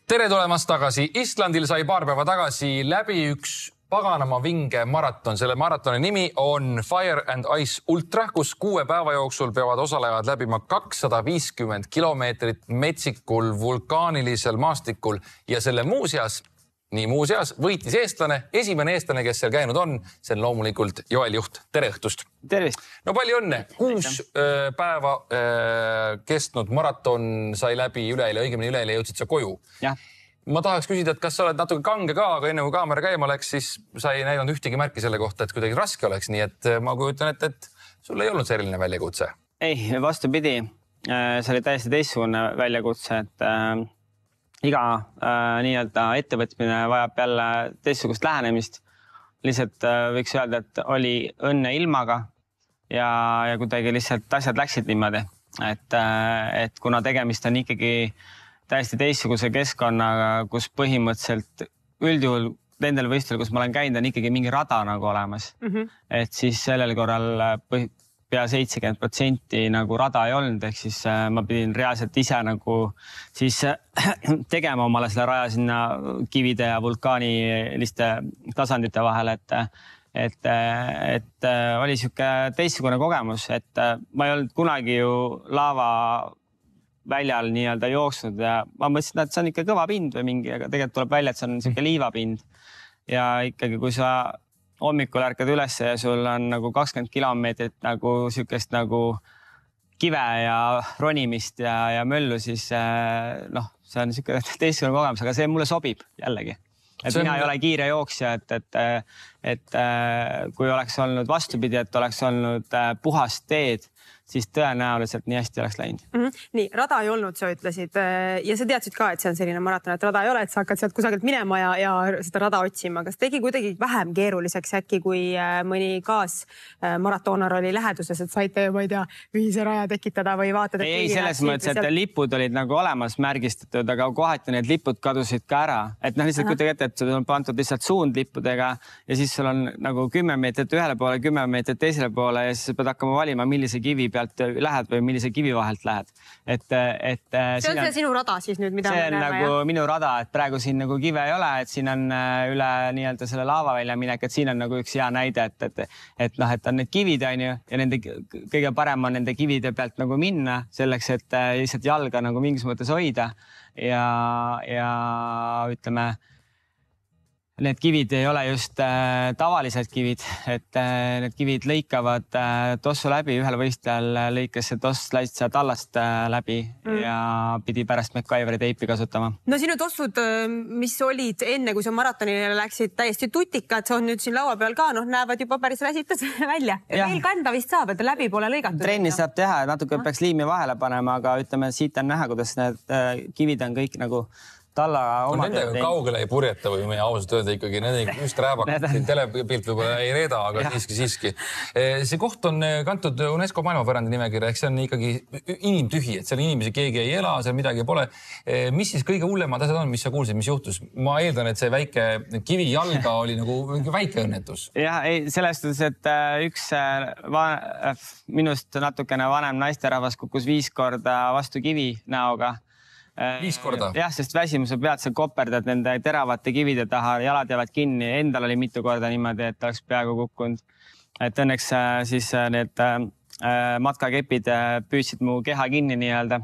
Tere tulemast tagasi. Islandil sai paar päeva tagasi läbi üks paganama vinge maraton. Selle maratoni nimi on Fire and Ice Ultra, kus 6 päeva jooksul peavad osalejad läbima 250 kilomeetrit metsikul vulkaanilisel maastikul ja selle muuseas võitis eestlane, esimene eestlane, kes seal käinud on, see on loomulikult Joel Juht. Tere õhtust! Tervist! No palju õnne! 6 päeva kestnud maraton sai läbi õigemini üleeile jõudsid sa koju. Jah. Ma tahaks küsida, et kas sa oled natuke kange ka, aga enne kui kaamera käima läks, siis sa ei näidanud ühtegi märki selle kohta, et kuidagi raske oleks. Nii et ma kujutan, et sul ei olnud selline väljakutse. Ei, vastupidi. See oli täiesti teistsugune väljakutse, et iga nii-öelda ettevõtmine vajab jälle teistsugust lähenemist. Lihtsalt võiks öelda, et oli õnne ilmaga ja kuidagi lihtsalt asjad läksid niimoodi. Et kuna tegemist on ikkagi täiesti teistsuguse keskkonnaga, kus põhimõtteliselt üldjuhul nendel võistlusel, kus ma olen käinud, on ikkagi mingi rada nagu olemas. Et siis sellel korral pea 70% nagu rada ei olnud, ehk siis ma pidin reaalselt ise nagu siis tegema omale selle raja sinna kivide ja vulkaaniliste tasandite vahel, et oli siuke teistsugune kogemus, et ma ei olnud kunagi ju laava väljal nii-öelda jooksnud ja ma mõtlesin, et see on ikka kõva pind või mingi, aga tegelikult tuleb välja, et see on siuke liivapind ja ikkagi, kui sa hommikul ärkad üles ja sul on nagu 20 kilomeetrit nagu siukest nagu kive ja ronimist ja möllu, siis see on siuke teistsugune kogemus, aga see mulle sobib jällegi. Et mina ei ole kiire jooksja, et kui oleks olnud vastupidi, et oleks olnud puhast teed, siis tõenäoliselt nii hästi oleks läinud. Nii, rada ei olnud, sa ütlesid. Ja sa teadsid ka, et see on selline maraton, et rada ei ole, et sa hakkad sealt kusagilt minema ja seda rada otsima. Kas tegi kuidagi vähem keeruliseks äkki, kui mõni kaasmaratonar oli läheduses, et saite, ma ei tea, ühise raja tekitada või vaatad? Ei, selles mõttes, et lipud olid nagu olemas märgistatud, aga kohati need lipud kadusid ka ära. Et lihtsalt kuidagi ette, et sul on pandud lihtsalt suund lippudega ja siis sul on nagu 10 meetrit ühele poole, 10 meetrit teisele poole ja siis pead hakkama valima, millise kivi pealt lähed või millise kivi vahelt lähed. See on see sinu rada siis nüüd, mida see on nagu minu rada, et praegu siin nagu kive ei ole, et siin on üle nii-öelda selle laava välja minek, et siin on nagu üks hea näide, et on need kivid on ju ja nende kõige parem on nende kivide pealt nagu minna selleks, et lihtsalt jalga nagu mingis mõttes hoida ja ütleme, need kivid ei ole just tavalised kivid, et need kivid lõikavad tossu läbi, ühel võistlejal lõikas see toss läitsa tallast läbi ja pidi pärast MacGyveri teipi kasutama. No sinu tossud, mis olid enne, kui sa maratonile läksid täiesti tutikad, see on nüüd siin laua peal ka, näevad juba päris räsitud välja. Veel kanda vist saab, et läbi pole lõigatud. Trenni saab teha, natuke peaks liimi vahele panema, aga ütleme, siit on näha, kuidas need kivid on kõik nagu Nendega kaugele ei purjeta või meie ausalt öelda ikkagi, need just rääbakad, telepilt võib-olla ei reeda, aga siiski. See koht on kantud UNESCO maailmapärandi nimekirja, eks see on ikkagi inimtühi, et seal inimesi keegi ei ela, seal midagi pole. Mis siis kõige hullemad asjad on, mis sa kuulsid, mis juhtus? Ma eeldan, et see väike kivi jalga oli nagu väike õnnetus. Jah, ei, sellest, et üks minust natukene vanem naisterahvas kukkus 5 korda vastu kivi näoga. 5 korda? Jah, sest väsimuse pealt sa koperdad nende teravate kivide taha, jalad jäävad kinni. Endal oli mitu korda niimoodi, et oleks peaaegu kukkunud. Et õnneks siis need matkakepid püüdsid mu keha kinni nii-öelda.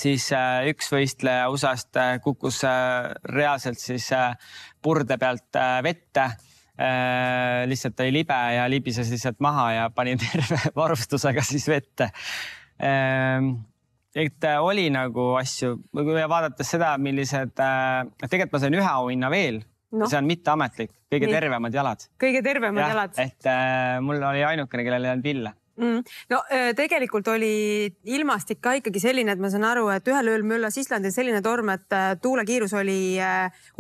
Siis üks võistleja USA-st kukkus reaalselt siis purde pealt vette. Lihtsalt oli libe ja libises lihtsalt maha ja pani terve varustusega siis vette. Et oli nagu asju, kui vaadates seda, millised, tegelikult ma sain 1 auhinna veel, see on mitteametlik, kõige tervemad jalad. Kõige tervemad jalad. Et mul oli ainukene, kellel ei olnud pille. No tegelikult oli ilmastik ka ikkagi selline, et ma saan aru, et ühel ööl möllas Islandil selline torm, et tuulekiirus oli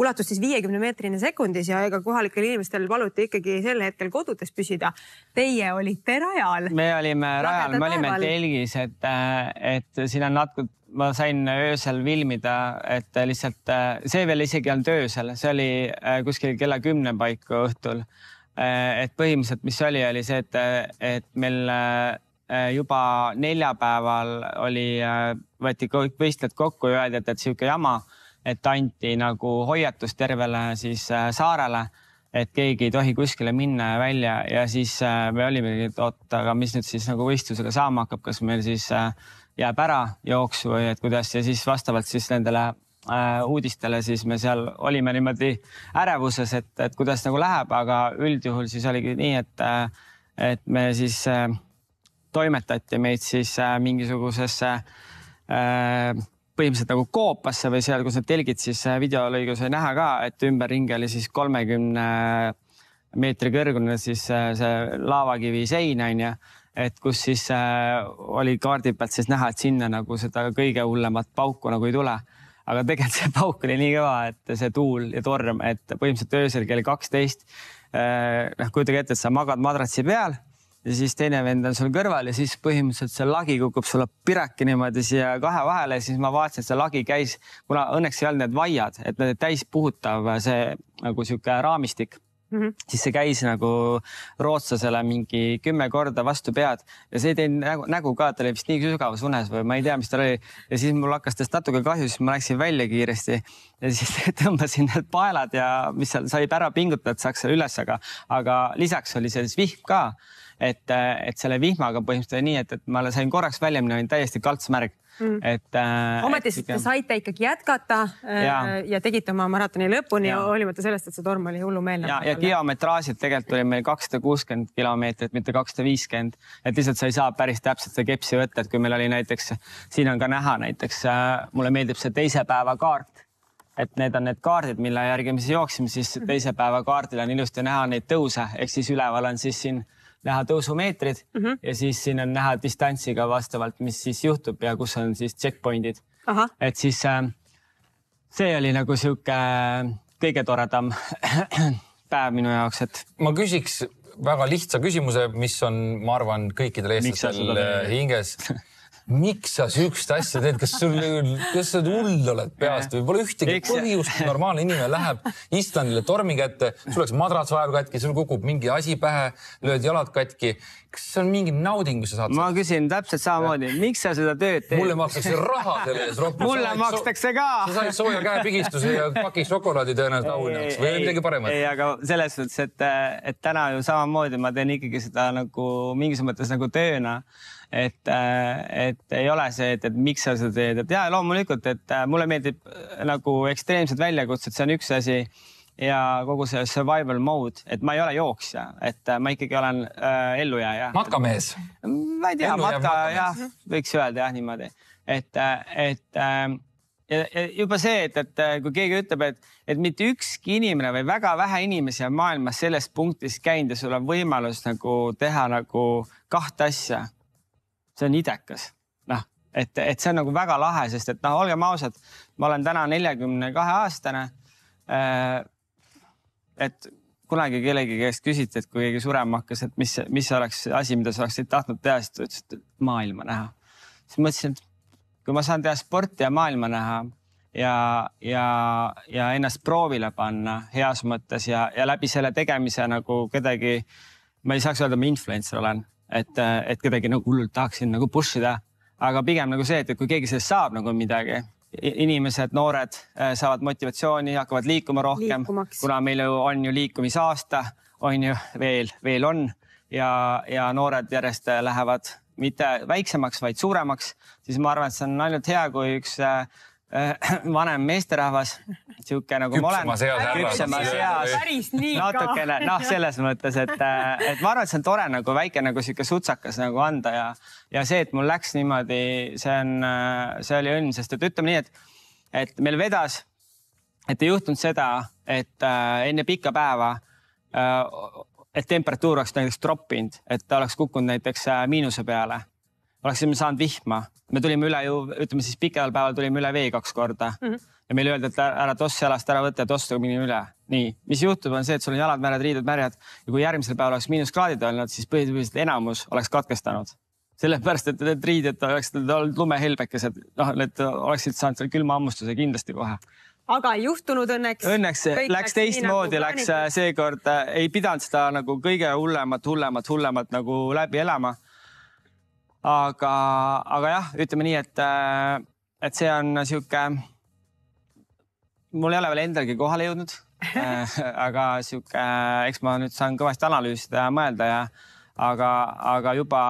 ulatus siis 50 meetrine sekundis ja ega kohalikel inimestel paluti ikkagi sel hetkel kodudes püsida. Teie olite rajal. Me olime rajal, me olime telgis, et siin on natuke, ma sain öösel filmida, et lihtsalt see veel isegi on öösel, see oli kuskil kella 10 paiku õhtul. Et põhimõtteliselt, mis oli see, et meil juba neljapäeval võeti kõik võistlejad kokku ja öeldi, et siuke jama et anti nagu hoiatus tervele siis saarele, et keegi ei tohi kuskile minna ja välja ja siis me olimegi, et oot, aga mis nüüd siis nagu võistlusega saama hakkab, kas meil siis jääb ära jooksu või et kuidas ja siis vastavalt siis nendele uudistele siis me seal olime niimoodi ärevuses, et kuidas nagu läheb, aga üldjuhul siis oligi nii, et me siis toimetati meid siis mingisugusesse põhimõtteliselt nagu koopasse või seal, kus need telgid siis videolõigus oli näha ka, et ümberringi oli siis 30 meetri kõrgune siis see laavakivi sein on ja et kus siis oli kaardi pealt siis näha, et sinna nagu seda kõige hullemat pauku nagu ei tule. Aga tegelikult see pauk oli nii kõva, et see tuul ja torm, et põhimõtteliselt öösel kell 12 kujutage ette, et sa magad madratsi peal ja siis teine vend on sul kõrval ja siis põhimõtteliselt see lagi kukub sulle piraki niimoodi siia kahe vahele ja siis ma vaatasin, et see lagi käis, kuna õnneks ei olnud need vaiad, et need täis puhutav see nagu sihuke raamistik, siis see käis nagu rootslasele mingi 10 korda vastu pead ja see tein nägu ka, et ta oli vist nii sügavas unes või ma ei tea, mis ta oli. Ja siis mul hakkas tast natuke kahju, siis ma läksin välja kiiresti ja siis tõmbasin need paelad ja mis seal sai ära pingutada, et saaks seal üles, aga lisaks oli selles vihm ka. Et selle vihmaga põhimõtteliselt oli nii, et ma sain korraks välja minna, olin täiesti kaltsmärg. Ometi te saite ikkagi jätkata ja tegite oma maratoni lõpuni ja olimata sellest, et see torm oli hullumeelne. Ja kilometraažilt tegelikult oli meil 260 kilomeetrit, mitte 250. Et lihtsalt sa ei saa päris täpselt see kepsi võtta, et kui meil oli näiteks, siin on ka näha näiteks, mulle meeldib see teise päeva kaart. Et need on need kaardid, mille järgi me siis jooksime, siis teise päeva kaardil on ilusti näha neid tõuse, ehk siis üleval on siis siin näha tõusumeetrid ja siis siin on näha distantsiga vastavalt, mis siis juhtub ja kus on siis checkpointid. Et siis see oli nagu sihuke kõige toredam päev minu jaoks, et ma küsiks väga lihtsa küsimuse, mis on, ma arvan, kõikidel eestlastel hinges. Miks sa süükst asja teed? Kas sa hull oled peast või pole ühtegi põhjust, normaalne inimene läheb Islandile tormi kätte, sul oleks madrats vahel katki, sul kukub mingi asi pähe, lööd jalad katki. Kas see on mingi nauding, kui sa saad? Ma küsin täpselt samamoodi, miks sa seda tööd teed? Mulle makstakse raha selle ees rohkem. Mulle makstakse ka. Sa said sooja käepigistuse ja pakiks šokolaadi tõenäoliselt auhinnaks või midagi paremat? Ei, aga selles mõttes, et täna ju samamoodi ma teen ikkagi seda nagu mingis mõttes nagu tööna. Et ei ole see, et miks sa seda teed. Et jah, loomulikult, et mulle meeldib nagu ekstreemsed väljakutsed, see on üks asi ja kogu see survival mode, et ma ei ole jooksja, et ma ikkagi olen ellujääja. Matkamees? Ma ei tea, jah, võiks öelda jah niimoodi. Et juba see, et kui keegi ütleb, et mitte ükski inimene või väga vähe inimesi on maailmas sellest punktist käinud ja sul on võimalus nagu teha nagu kahte asja. See on idekas. Et see on nagu väga lahe, sest et olgem ausad, ma olen täna 42-aastane. Et kunagi kellegi käest küsiti, et kui keegi surema hakkas, et mis oleks asi, mida sa oleksid tahtnud teha, siis ta ütles, et maailma näha. Siis mõtlesin, et kui ma saan teha sporti ja maailma näha ja ennast proovile panna heas mõttes ja läbi selle tegemise nagu kedagi, ma ei saaks öelda, ma influencer olen, et kedagi nagu hullult tahaksin nagu push ida, aga pigem nagu see, et kui keegi sellest saab nagu midagi, inimesed, noored saavad motivatsiooni, hakkavad liikuma rohkem, kuna meil on ju liikumisaasta, on ju veel on ja noored järjest lähevad mitte väiksemaks, vaid suuremaks, siis ma arvan, et see on ainult hea, kui üks vanem meesterahvas, sihuke nagu ma olen. Küpsema seas. Natukene, selles mõttes, et ma arvan, et see on tore nagu väike nagu sihuke sutsakas nagu anda ja see, et mul läks niimoodi, see oli õnn, sest et ütleme nii, et meil vedas, et ei juhtunud seda, et enne pikka päeva, et temperatuur oleks näiteks droppinud, et ta oleks kukkunud näiteks miinuse peale. Oleksime saanud vihma. Me tulime üle ju, ütleme siis pikal päeval tulime üle vee 2 korda. Ja meil öeldi, et ära toss jalast ära võtta ja toss mingi üle. Nii, mis juhtub on see, et sul on jalad märjad, riidud märjad ja kui järgmisel päeval oleks miinuskraadid olnud, siis põhiliselt enamus oleks katkestanud. Sellepärast, et need riided oleks olnud lumehelbekesed, need oleksid saanud seal külma ammustuse kindlasti kohe. Aga ei juhtunud õnneks. Õnneks läks teistmoodi, läks seekord, ei pidanud seda nagu kõige hullemat nagu läbi elama. Aga jah, ütleme nii, et see on sihuke mul ei ole veel endalgi kohale jõudnud, aga eks ma nüüd saan kõvasti analüüsida ja mõelda aga juba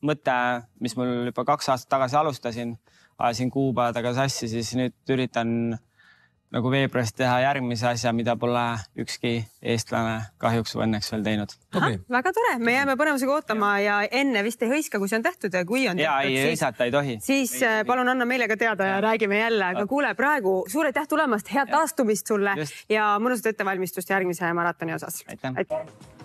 mõte, mis mul juba 2 aastat tagasi alustasin, ajasin kuupäevadega sassi, siis nüüd üritan nagu veebruaris teha järgmise asja, mida pole ükski eestlane kahjuks või õnneks veel teinud. Väga tore, me jääme põnevusega ootama ja enne vist ei hõiska, kui see on tehtud ja kui on tehtud, ei hõisata ei tohi. Siis palun anna meile ka teada ja räägime jälle, aga kuule praegu suur aitäh tulemast, head taastumist sulle ja mõnusat ettevalmistust järgmise maratoni osas. Aitäh.